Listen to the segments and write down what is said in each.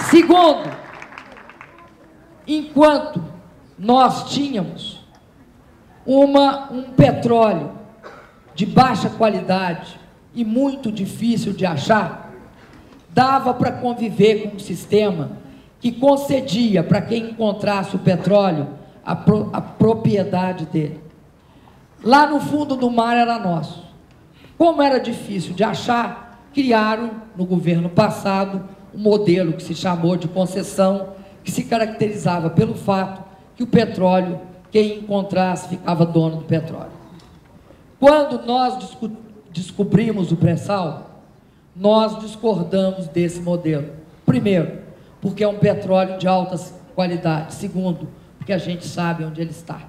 Segundo, enquanto nós tínhamos um petróleo de baixa qualidade e muito difícil de achar, dava para conviver com um sistema que concedia para quem encontrasse o petróleo a propriedade dele. Lá no fundo do mar era nosso. Como era difícil de achar, criaram no governo passado um modelo que se chamou de concessão, que se caracterizava pelo fato que o petróleo, quem encontrasse, ficava dono do petróleo. Quando nós descobrimos o pré-sal, nós discordamos desse modelo. Primeiro, porque é um petróleo de alta qualidade. Segundo, porque a gente sabe onde ele está.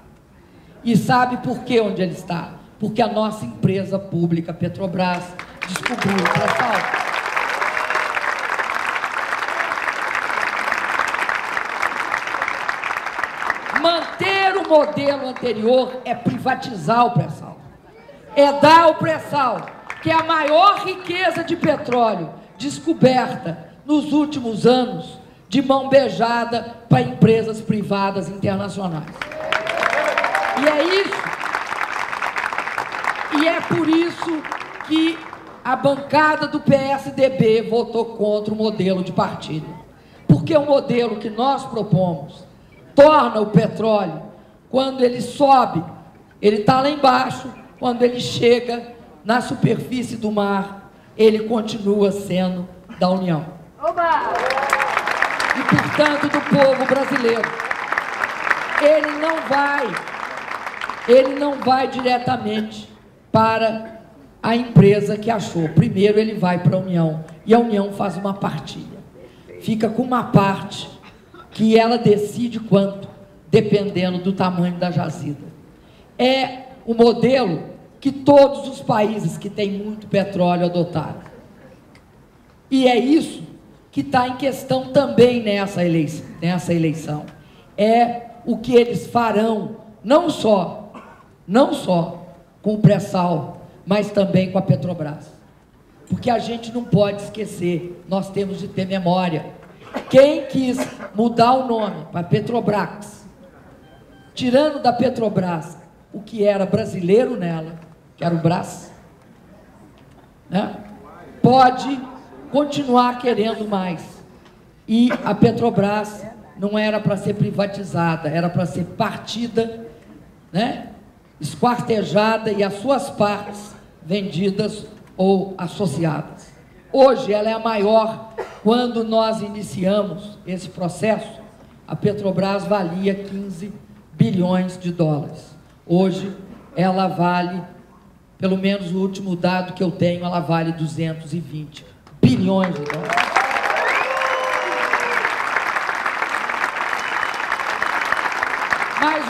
E sabe por que onde ele está? Porque a nossa empresa pública, Petrobras, descobriu o pré-sal. Manter o modelo anterior é privatizar o pré-sal. É dar o pré-sal, que é a maior riqueza de petróleo descoberta nos últimos anos, de mão beijada para empresas privadas internacionais. E é isso. E é por isso que a bancada do PSDB votou contra o modelo de partilha. Porque o modelo que nós propomos torna o petróleo, quando ele sobe, ele está lá embaixo, quando ele chega na superfície do mar, ele continua sendo da União. Oba! E, portanto, do povo brasileiro. Ele não vai diretamente para a empresa que achou. Primeiro ele vai para a União, e a União faz uma partilha. Fica com uma parte que ela decide quanto, dependendo do tamanho da jazida. É o modelo que todos os países que têm muito petróleo adotaram. E é isso que está em questão também nessa eleição. É o que eles farão, não só com o pré-sal, mas também com a Petrobras. Porque a gente não pode esquecer, nós temos de ter memória. Quem quis mudar o nome para Petrobras, tirando da Petrobras o que era brasileiro nela, que era o Brás, né? Pode continuar querendo mais. E a Petrobras não era para ser privatizada, era para ser partida, né? Esquartejada e as suas partes vendidas ou associadas. Hoje ela é a maior. Quando nós iniciamos esse processo, a Petrobras valia 15 bilhões de dólares. Hoje ela vale, pelo menos o último dado que eu tenho, ela vale 220 bilhões de dólares. Mas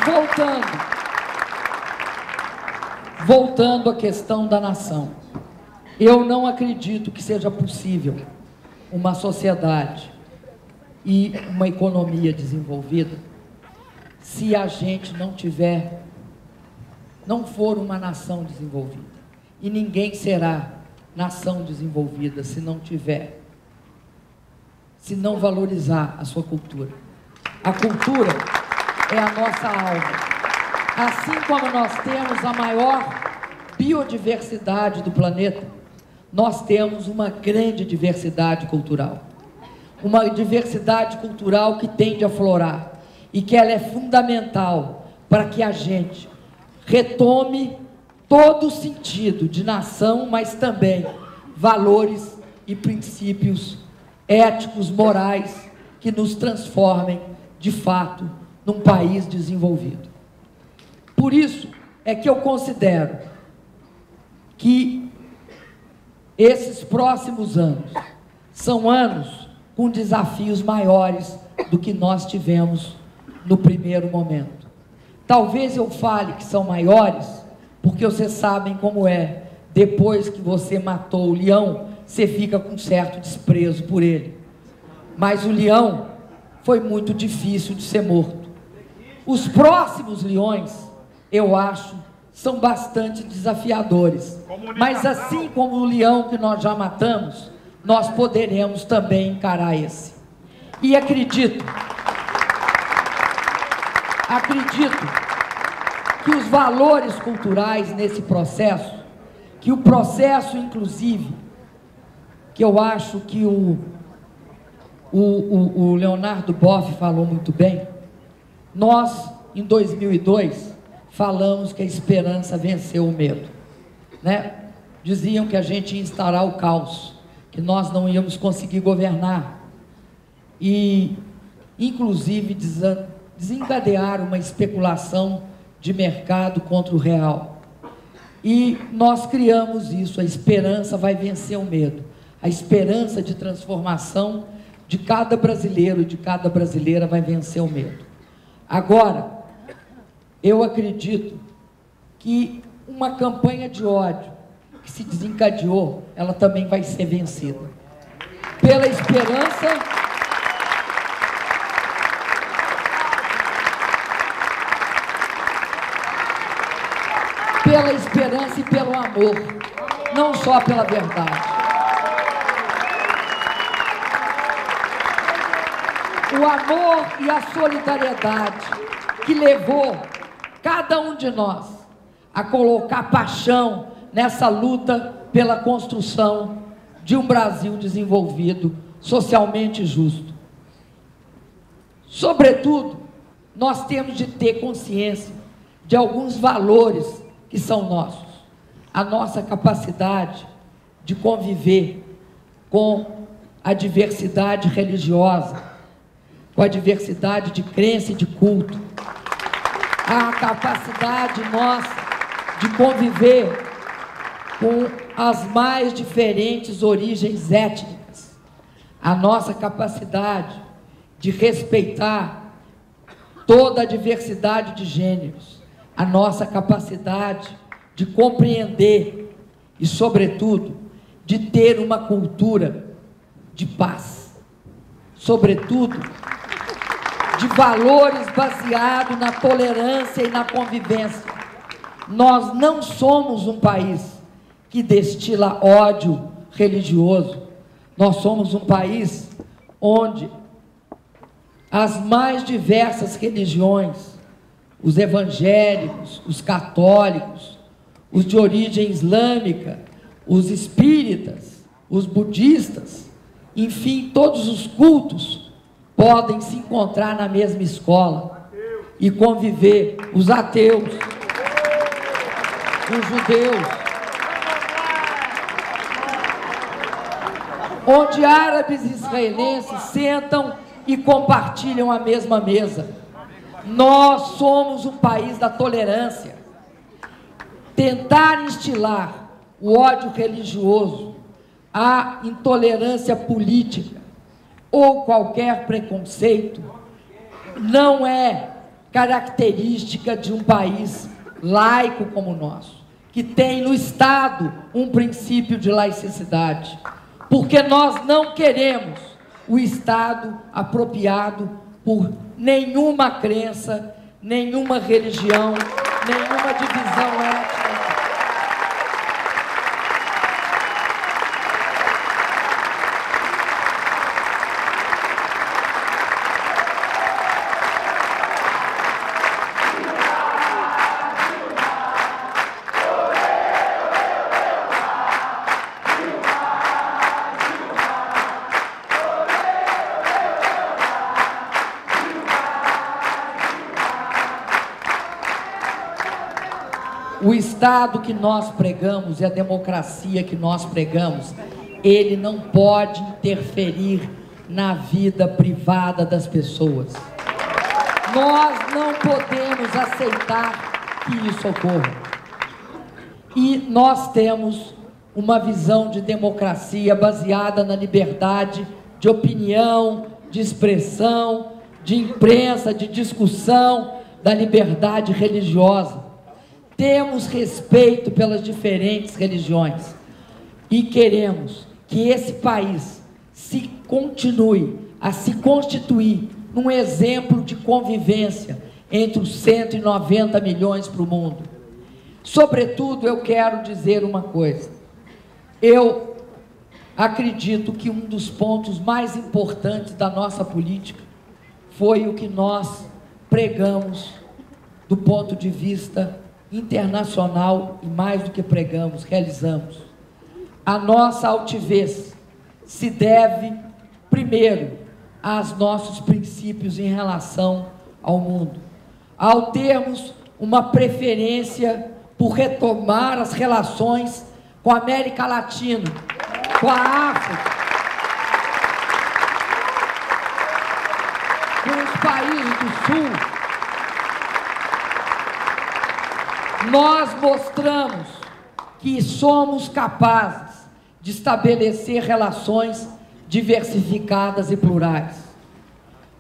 voltando à questão da nação, eu não acredito que seja possível uma sociedade e uma economia desenvolvida se a gente não for uma nação desenvolvida. E ninguém será nação desenvolvida se não valorizar a sua cultura. A cultura é a nossa alma. Assim como nós temos a maior biodiversidade do planeta, nós temos uma grande diversidade cultural. Uma diversidade cultural que tende a aflorar e que ela é fundamental para que a gente retome todo o sentido de nação, mas também valores e princípios éticos, morais, que nos transformem, de fato, num país desenvolvido. Por isso é que eu considero que esses próximos anos são anos com desafios maiores do que nós tivemos no primeiro momento. Talvez eu fale que são maiores, porque vocês sabem como é. Depois que você matou o leão, você fica com certo desprezo por ele. Mas o leão foi muito difícil de ser morto. Os próximos leões, eu acho, são bastante desafiadores. Mas assim como o leão que nós já matamos, nós poderemos também encarar esse. E acredito que os valores culturais nesse processo, que o processo, inclusive, que eu acho que o Leonardo Boff falou muito bem, nós, em 2002, falamos que a esperança venceu o medo, né? Diziam que a gente ia instaurar o caos, que nós não íamos conseguir governar, e, inclusive, desencadear uma especulação de mercado contra o real. E nós criamos isso, a esperança vai vencer o medo, a esperança de transformação de cada brasileiro e de cada brasileira vai vencer o medo. Agora, eu acredito que uma campanha de ódio que se desencadeou, ela também vai ser vencida. Pela esperança, e pelo amor, não só pela verdade. O amor e a solidariedade que levou cada um de nós a colocar paixão nessa luta pela construção de um Brasil desenvolvido, socialmente justo. Sobretudo, nós temos de ter consciência de alguns valores que são nossos. A nossa capacidade de conviver com a diversidade religiosa, com a diversidade de crença e de culto, a capacidade nossa de conviver com as mais diferentes origens étnicas, a nossa capacidade de respeitar toda a diversidade de gêneros, a nossa capacidade de compreender e, sobretudo, de ter uma cultura de paz, sobretudo, de valores baseados na tolerância e na convivência. Nós não somos um país que destila ódio religioso. Nós somos um país onde as mais diversas religiões, os evangélicos, os católicos, os de origem islâmica, os espíritas, os budistas, enfim, todos os cultos podem se encontrar na mesma escola e conviver, os ateus, os judeus, onde árabes e israelenses sentam e compartilham a mesma mesa. Nós somos um país da tolerância. Tentar instilar o ódio religioso, a intolerância política ou qualquer preconceito não é característica de um país laico como o nosso, que tem no Estado um princípio de laicidade, porque nós não queremos o Estado apropriado por nenhuma crença, nenhuma religião, nenhuma divisão étnica. O Estado que nós pregamos e a democracia que nós pregamos, ele não pode interferir na vida privada das pessoas. Nós não podemos aceitar que isso ocorra. E nós temos uma visão de democracia baseada na liberdade de opinião, de expressão, de imprensa, de discussão, da liberdade religiosa. Temos respeito pelas diferentes religiões e queremos que esse país se continue a se constituir num exemplo de convivência entre os 190 milhões para o mundo. Sobretudo, eu quero dizer uma coisa. Eu acredito que um dos pontos mais importantes da nossa política foi o que nós pregamos do ponto de vista internacional e, mais do que pregamos, realizamos. A nossa altivez se deve, primeiro, aos nossos princípios em relação ao mundo. Ao termos uma preferência por retomar as relações com a América Latina, com a África, com os países do Sul, nós mostramos que somos capazes de estabelecer relações diversificadas e plurais.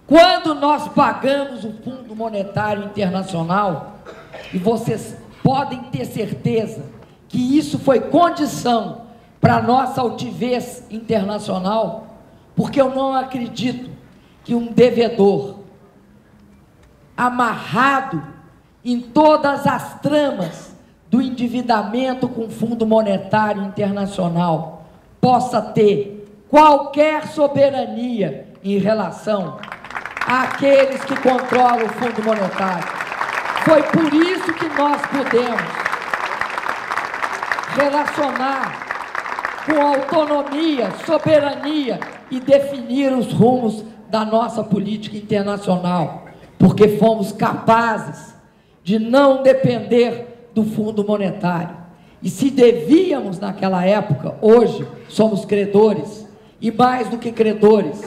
Quando nós pagamos o Fundo Monetário Internacional, e vocês podem ter certeza que isso foi condição para a nossa altivez internacional, porque eu não acredito que um devedor amarrado em todas as tramas do endividamento com o Fundo Monetário Internacional possa ter qualquer soberania em relação àqueles que controlam o Fundo Monetário. Foi por isso que nós pudemos relacionar com autonomia, soberania e definir os rumos da nossa política internacional, porque fomos capazes de não depender do Fundo Monetário. E se devíamos naquela época, hoje somos credores, e mais do que credores,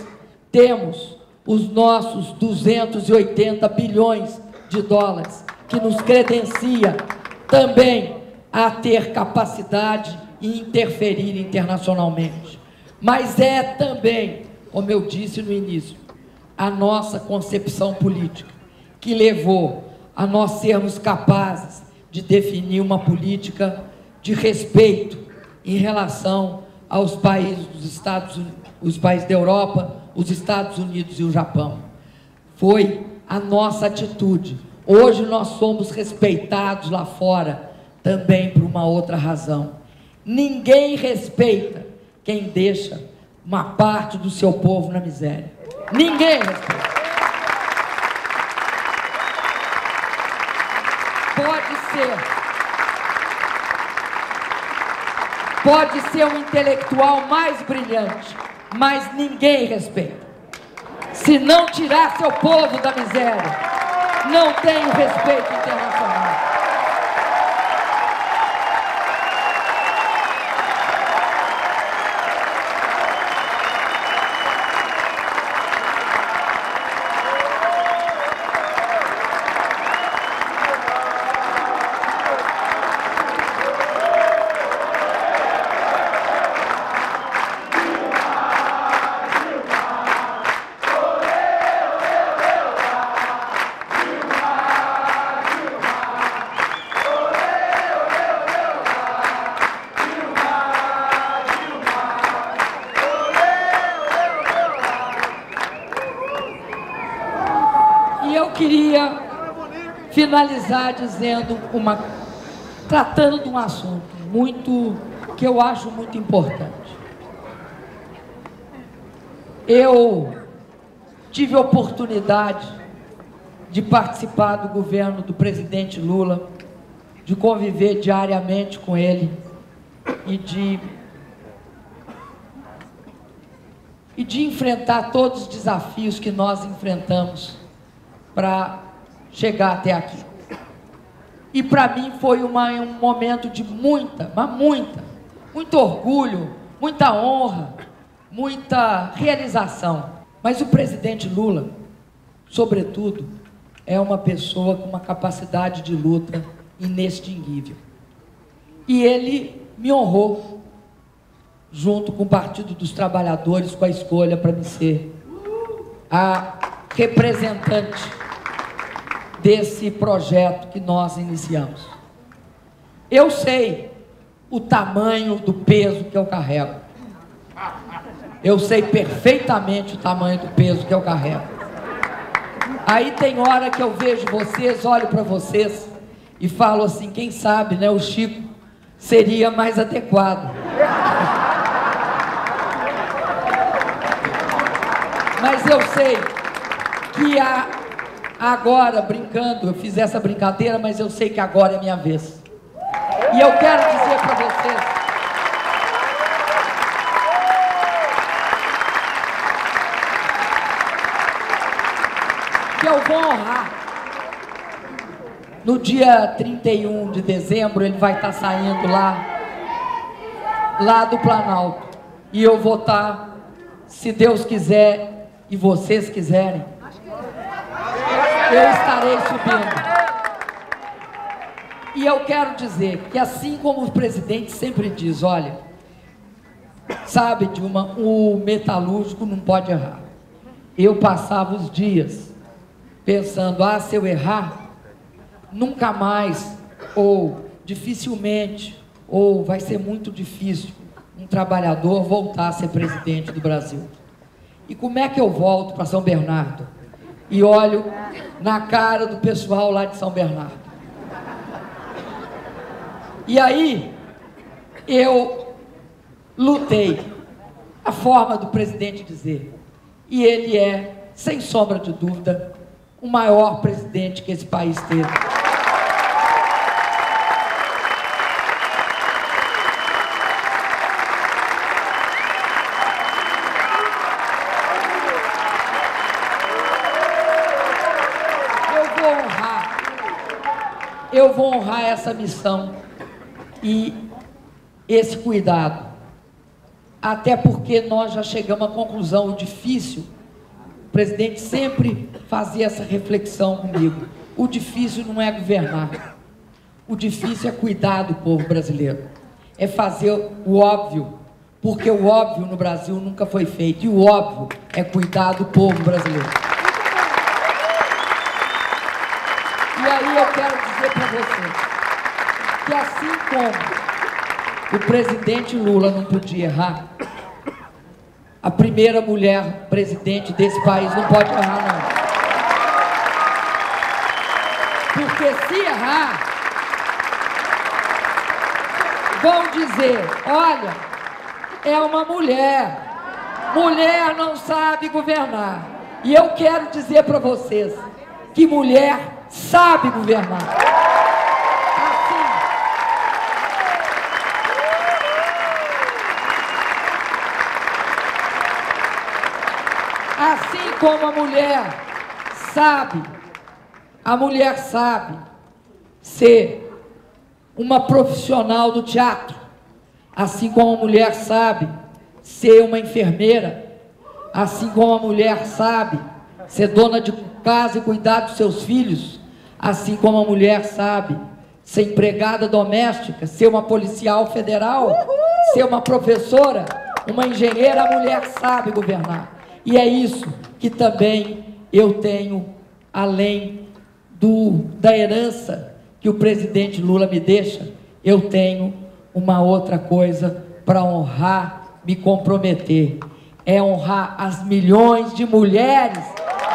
temos os nossos 280 bilhões de dólares, que nos credencia também a ter capacidade e interferir internacionalmente. Mas é também, como eu disse no início, a nossa concepção política que levou a nós sermos capazes de definir uma política de respeito em relação aos países dos Estados Unidos, os países da Europa, os Estados Unidos e o Japão. Foi a nossa atitude. Hoje nós somos respeitados lá fora também por uma outra razão. Ninguém respeita quem deixa uma parte do seu povo na miséria. Ninguém respeita. Pode ser um intelectual mais brilhante, mas ninguém respeita. Se não tirar seu povo da miséria, não tem o respeito internacional. Queria finalizar dizendo tratando de um assunto que eu acho muito importante. Eu tive a oportunidade de participar do governo do presidente Lula, de conviver diariamente com ele e de enfrentar todos os desafios que nós enfrentamos para chegar até aqui. E para mim foi um momento de muito orgulho, muita honra, muita realização. Mas o presidente Lula, sobretudo, é uma pessoa com uma capacidade de luta inextinguível. E ele me honrou, junto com o Partido dos Trabalhadores, com a escolha para me ser a representante desse projeto que nós iniciamos. Eu sei o tamanho do peso que eu carrego. Eu sei perfeitamente o tamanho do peso que eu carrego. Aí tem hora que eu vejo vocês, olho para vocês e falo assim, quem sabe, né, o Chico seria mais adequado. Mas eu sei que agora, brincando, eu fiz essa brincadeira, mas eu sei que agora é minha vez. E eu quero dizer para vocês que eu vou honrar. No dia 31 de dezembro, ele vai estar saindo lá do Planalto. E eu vou estar, se Deus quiser e vocês quiserem, eu estarei subindo. E eu quero dizer que assim como o presidente sempre diz, olha, sabe, Dilma, o metalúrgico não pode errar. Eu passava os dias pensando, se eu errar, nunca mais, ou dificilmente, ou vai ser muito difícil um trabalhador voltar a ser presidente do Brasil. E como é que eu volto para São Bernardo? E olho na cara do pessoal lá de São Bernardo. E aí, eu lutei, a forma do presidente dizer, e ele é, sem sombra de dúvida, o maior presidente que esse país teve. Eu vou honrar essa missão e esse cuidado, até porque nós já chegamos à conclusão, o difícil, o presidente sempre fazia essa reflexão comigo, o difícil não é governar, o difícil é cuidar do povo brasileiro, é fazer o óbvio, porque o óbvio no Brasil nunca foi feito, e o óbvio é cuidar do povo brasileiro. E aí eu quero dizer para vocês que assim como o presidente Lula não podia errar, a primeira mulher presidente desse país não pode errar, não. Porque se errar, vão dizer, olha, é uma mulher, mulher não sabe governar. E eu quero dizer para vocês que mulher sabe governar. Assim como a mulher sabe ser uma profissional do teatro, assim como a mulher sabe ser uma enfermeira, assim como a mulher sabe ser dona de casa e cuidar dos seus filhos, assim como a mulher sabe ser empregada doméstica, ser uma policial federal, ser uma professora, uma engenheira, a mulher sabe governar. E é isso que também eu tenho, além da herança que o presidente Lula me deixa, eu tenho uma outra coisa para honrar, me comprometer, é honrar as milhões de mulheres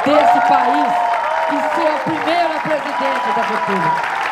desse país e ser a primeira presidente da República.